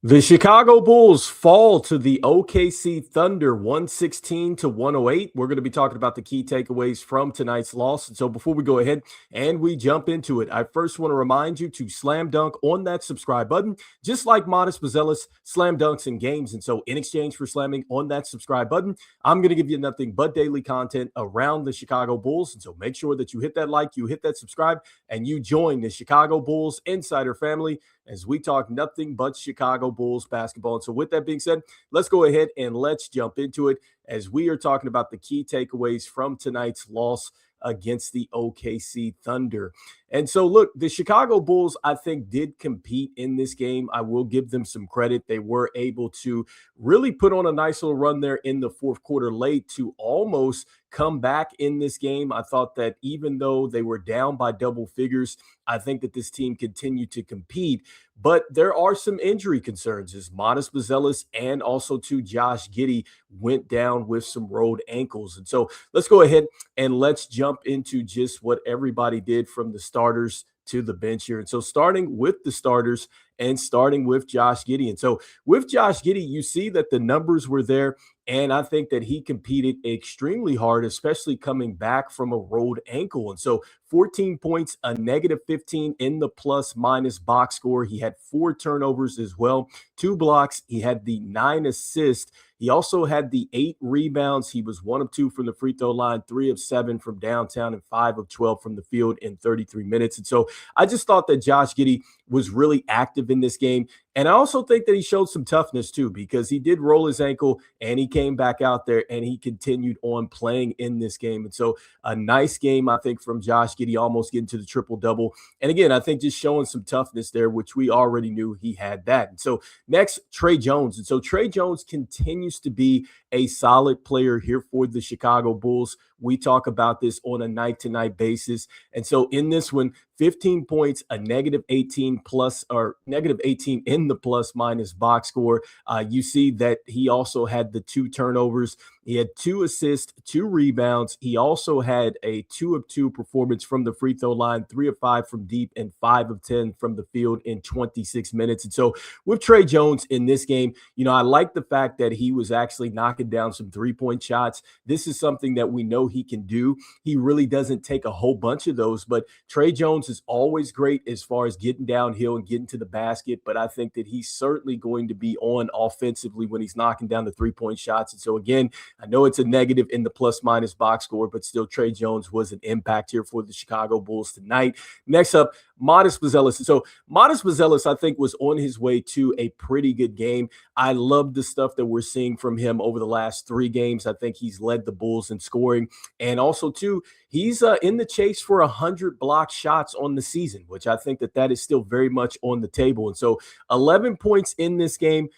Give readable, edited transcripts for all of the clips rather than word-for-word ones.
The Chicago Bulls fall to the OKC Thunder 116-108. We're going to be talking about the key takeaways from tonight's loss. And so before we go ahead and we jump into it, I first want to remind you to slam dunk on that subscribe button, just like Matas Buzelis slam dunks in games. And so in exchange for slamming on that subscribe button, I'm going to give you nothing but daily content around the Chicago Bulls. And so make sure that you hit that like, you hit that subscribe, and you join the Chicago Bulls Insider family as we talk nothing but Chicago Bulls basketball. And so with that being said, let's go ahead and let's jump into it as we are talking about the key takeaways from tonight's loss against the OKC Thunder. And so, look, the Chicago Bulls, I think, did compete in this game. I will give them some credit. They were able to really put on a nice little run there in the fourth quarter late to almost come back in this game. I thought that even though they were down by double figures, I think that this team continued to compete. But there are some injury concerns as Matas Buzelis and also to Josh Giddey went down with some road ankles. And so let's go ahead and let's jump into just what everybody did from the starters to the bench here. And so starting with the starters and starting with Josh Giddey. And so with Josh Giddey, you see that the numbers were there. And I think that he competed extremely hard, especially coming back from a rolled ankle. And so 14 points, a negative 15 in the plus minus box score. He had 4 turnovers as well, 2 blocks. He had the 9 assists. He also had the 8 rebounds. He was 1 of 2 from the free throw line, 3 of 7 from downtown, and 5 of 12 from the field in 33 minutes. And so I just thought that Josh Giddey was really active in this game. And I also think that he showed some toughness too, because he did roll his ankle and he came back out there and he continued on playing in this game. And so a nice game, I think, from Josh Giddey, almost getting to the triple-double. And again, I think just showing some toughness there, which we already knew he had that. And so next, Tre Jones. And so Tre Jones continues to be a solid player here for the Chicago Bulls. We talk about this on a night-to-night basis. And so in this one, 15 points, a negative 18 plus or negative 18 in the plus minus box score. You see that he also had the 2 turnovers. He had 2 assists, 2 rebounds. He also had a 2 of 2 performance from the free throw line, 3 of 5 from deep, and 5 of 10 from the field in 26 minutes. And so with Tre Jones in this game, I like the fact that he was actually knocking down some 3-point shots. This is something that we know he can do. He really doesn't take a whole bunch of those, but Tre Jones is always great as far as getting downhill and getting to the basket. But I think that he's certainly going to be on offensively when he's knocking down the 3-point shots. And so again, I know it's a negative in the plus minus box score, but still Tre Jones was an impact here for the Chicago Bulls tonight. Next up, Matas Buzelis. And so Matas Buzelis, I think, was on his way to a pretty good game. I love the stuff that we're seeing from him over the last 3 games. I think he's led the Bulls in scoring. And also, too, he's in the chase for 100 block shots on the season, which I think that is still very much on the table. And so 11 points in this game.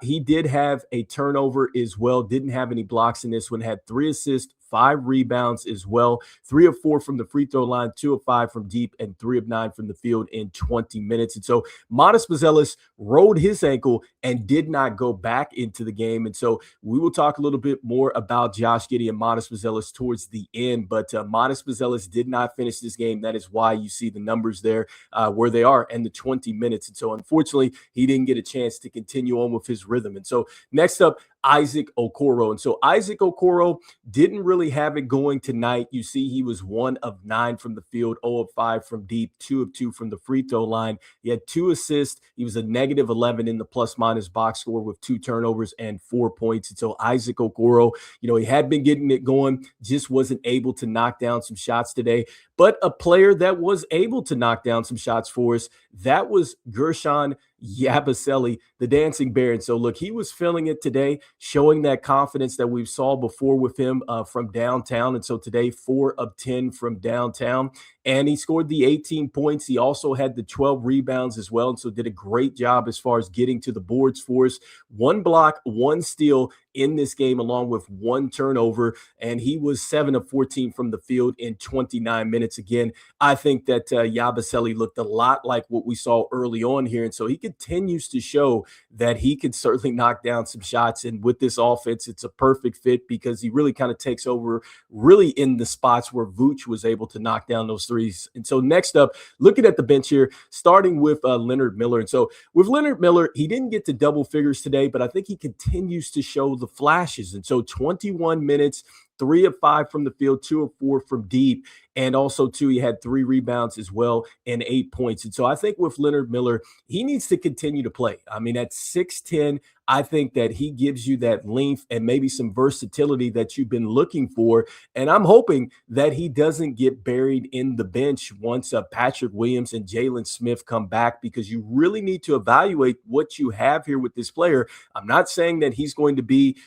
He did have a turnover as well. Didn't have any blocks in this one. Had 3 assists, 5 rebounds as well. 3 of 4 from the free throw line, 2 of 5 from deep, and 3 of 9 from the field in 20 minutes. And so Matas Buzelis rolled his ankle and did not go back into the game. And so we will talk a little bit more about Josh Giddey and Matas Buzelis towards the end. But Matas Buzelis did not finish this game. That is why you see the numbers there where they are in the 20 minutes. And so unfortunately, he didn't get a chance to continue on with his rhythm. And so next up, Isaac Okoro. And so Isaac Okoro didn't really have it going tonight. You see he was 1 of 9 from the field, 0 of 5 from deep, 2 of 2 from the free throw line. He had 2 assists. He was a negative 11 in the plus minus box score with 2 turnovers and 4 points. And so Isaac Okoro, he had been getting it going, just wasn't able to knock down some shots today. But a player that was able to knock down some shots for us, that was Guerschon Yabusele, the dancing bear. And so, look, he was feeling it today, showing that confidence that we saw before with him from downtown. And so today, 4 of 10 from downtown. And he scored the 18 points. He also had the 12 rebounds as well. And so did a great job as far as getting to the boards for us. 1 block, 1 steal in this game, along with one turnover, and he was 7 of 14 from the field in 29 minutes. Again, I think that Yabusele looked a lot like what we saw early on here, and so he continues to show that he can certainly knock down some shots. And with this offense, it's a perfect fit because he really kind of takes over really in the spots where Vooch was able to knock down those threes. And so next up, looking at the bench here, starting with Leonard Miller. And so with Leonard Miller, he didn't get to double figures today, but I think he continues to show the flashes. And so 21 minutes, 3 of 5 from the field, 2 of 4 from deep. And also, too, he had 3 rebounds as well and 8 points. And so I think with Leonard Miller, he needs to continue to play. I mean, at 6'10", I think that he gives you that length and maybe some versatility that you've been looking for. And I'm hoping that he doesn't get buried in the bench once Patrick Williams and Jalen Smith come back, because you really need to evaluate what you have here with this player. I'm not saying that he's going to be,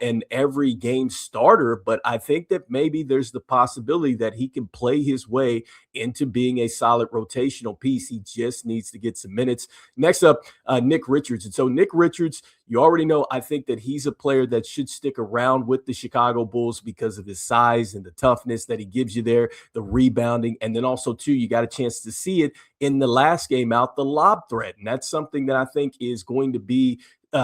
an every game starter, but I think that maybe there's the possibility that he can play his way into being a solid rotational piece. He just needs to get some minutes. Next up, Nick Richards. And so Nick Richards, you already know, I think that he's a player that should stick around with the Chicago Bulls because of his size and the toughness that he gives you there, the rebounding. And then also, too, you got a chance to see it in the last game out, the lob threat. And that's something that I think is going to be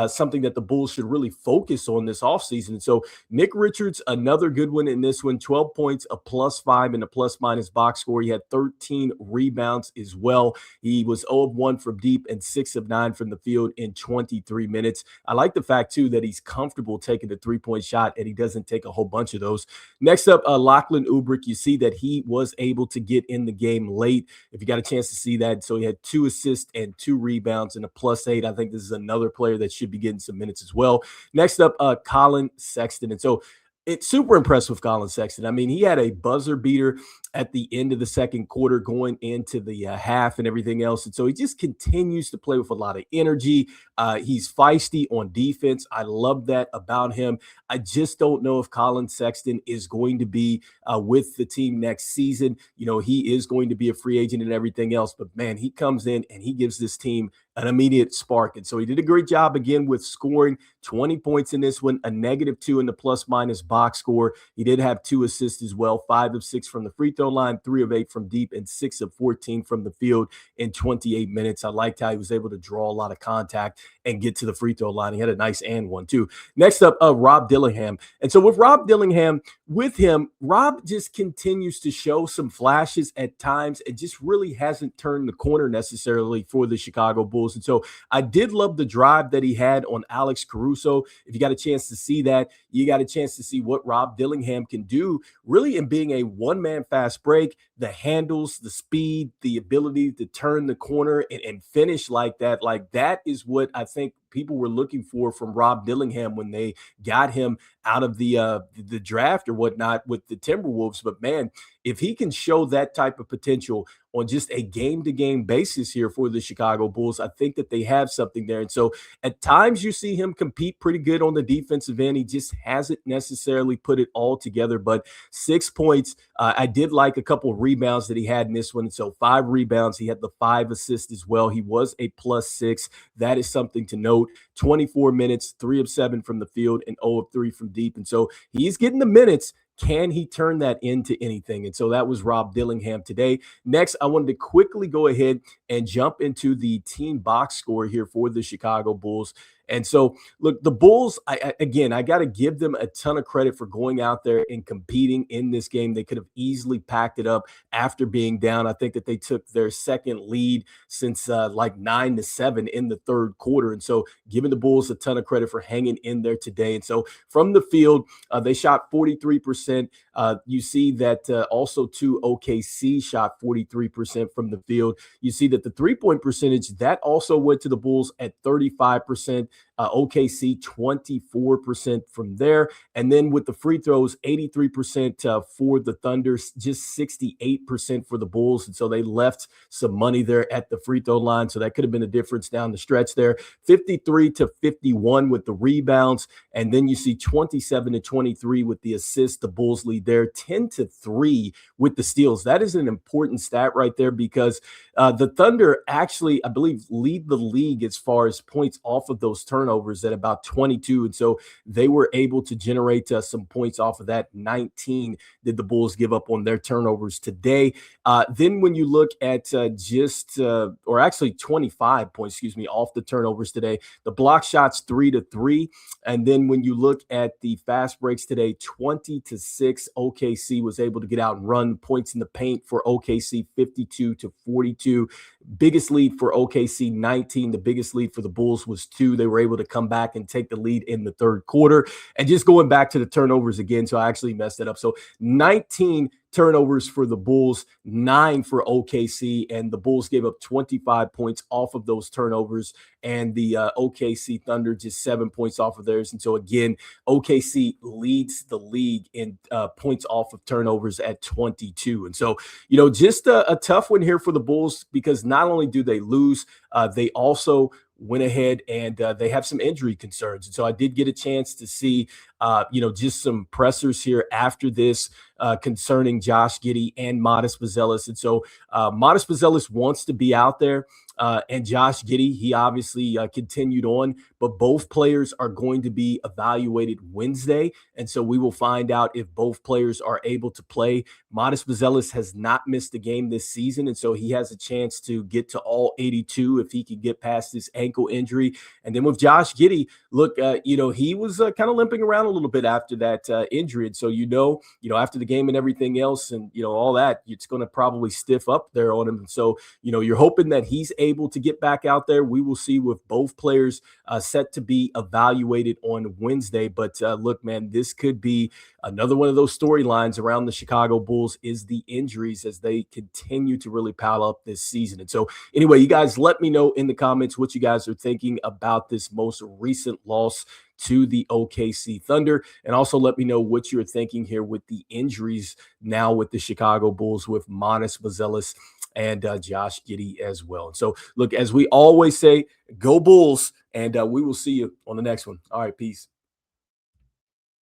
something that the Bulls should really focus on this offseason. So Nick Richards, another good one in this one, 12 points, a +5 in a plus-minus box score. He had 13 rebounds as well. He was 0 of 1 from deep and 6 of 9 from the field in 23 minutes. I like the fact, too, that he's comfortable taking the three-point shot and he doesn't take a whole bunch of those. Next up, Lachlan Ubrick. You see that he was able to get in the game late, if you got a chance to see that. So he had 2 assists and 2 rebounds and a +8. I think this is another player that should be getting some minutes as well. Next up, Colin Sexton. And so it's super impressed with Colin Sexton. I mean, he had a buzzer beater at the end of the second quarter going into the half and everything else. And so he just continues to play with a lot of energy. He's feisty on defense. I love that about him. I just don't know if Colin Sexton is going to be with the team next season. He is going to be a free agent and everything else. But, man, he comes in and he gives this team an immediate spark. And so he did a great job again with scoring 20 points in this one, a -2 in the plus-minus box score. He did have 2 assists as well, 5 of 6 from the free throw line, 3 of 8 from deep, and 6 of 14 from the field in 28 minutes. I liked how he was able to draw a lot of contact and get to the free throw line. He had a nice and one, too. Next up, Rob Dillingham. And so with Rob Dillingham, Rob just continues to show some flashes at times and just really hasn't turned the corner necessarily for the Chicago Bulls. And so I did love the drive that he had on Alex Caruso. If you got a chance to see that, you got a chance to see what Rob Dillingham can do really in being a one-man fast break, the handles, the speed, the ability to turn the corner and finish like that. Like, that is what I think people were looking for from Rob Dillingham when they got him out of the draft or whatnot with the Timberwolves. But, man, if he can show that type of potential on just a game-to-game basis here for the Chicago Bulls, I think that they have something there. And so at times you see him compete pretty good on the defensive end. He just hasn't necessarily put it all together. But 6 points, I did like a couple of rebounds that he had in this one. So 5 rebounds. He had the 5 assists as well. He was a +6. That is something to note. 24 minutes, 3 of 7 from the field, and 0 of 3 from deep. And so he's getting the minutes. Can he turn that into anything? And so that was Rob Dillingham today. Next, I wanted to quickly go ahead and jump into the team box score here for the Chicago Bulls. And so, look, the Bulls, I got to give them a ton of credit for going out there and competing in this game. They could have easily packed it up after being down. I think that they took their second lead since 9-7 in the third quarter. And so giving the Bulls a ton of credit for hanging in there today. And so from the field, they shot 43%. You see that also, too, OKC shot 43% from the field. You see that the three-point percentage, that also went to the Bulls at 35%. OKC 24% from there. And then with the free throws, 83% for the Thunder, just 68% for the Bulls. And so they left some money there at the free throw line. So that could have been a difference down the stretch there. 53-51 with the rebounds. And then you see 27-23 with the assists. The Bulls lead there. 10-3 with the steals. That is an important stat right there because the Thunder actually, I believe, lead the league as far as points off of those those turnovers at about 22. And so they were able to generate some points off of that. 19 did the Bulls give up on their turnovers today. Then when you look at or actually 25 points, off the turnovers today, the block shots 3-3. And then when you look at the fast breaks today, 20-6, OKC was able to get out and run. Points in the paint for OKC 52-42. Biggest lead for OKC 19. The biggest lead for the Bulls was 2. They were able to come back and take the lead in the third quarter. And just going back to the turnovers again, so I actually messed it up. So 19 turnovers for the Bulls, 9 for OKC, and the Bulls gave up 25 points off of those turnovers, and the OKC Thunder just 7 points off of theirs. And so again, OKC leads the league in points off of turnovers at 22. And so, just a tough one here for the Bulls, because not only do they lose, they also went ahead and they have some injury concerns. And so I did get a chance to see, just some pressers here after this concerning Josh Giddey and Matas Buzelis. And so Matas Buzelis wants to be out there. And Josh Giddey, he obviously continued on, but both players are going to be evaluated Wednesday. And so we will find out if both players are able to play. Matas Buzelis has not missed a game this season, and so he has a chance to get to all 82 if he can get past this ankle injury. And then with Josh Giddey, look, he was kind of limping around a little bit after that injury. And so, after the game and everything else and, all that, it's going to probably stiff up there on him. And so, you're hoping that he's able to get back out there. We will see with both players set to be evaluated on Wednesday. But look, man, this could be another one of those storylines around the Chicago Bulls, is the injuries as they continue to really pile up this season. And so anyway, you guys let me know in the comments what you guys are thinking about this most recent loss to the OKC Thunder. And also let me know what you're thinking here with the injuries now with the Chicago Bulls, with Matas Buzelis and Josh Giddey as well. So look, as we always say, go Bulls, and we will see you on the next one. All right, peace.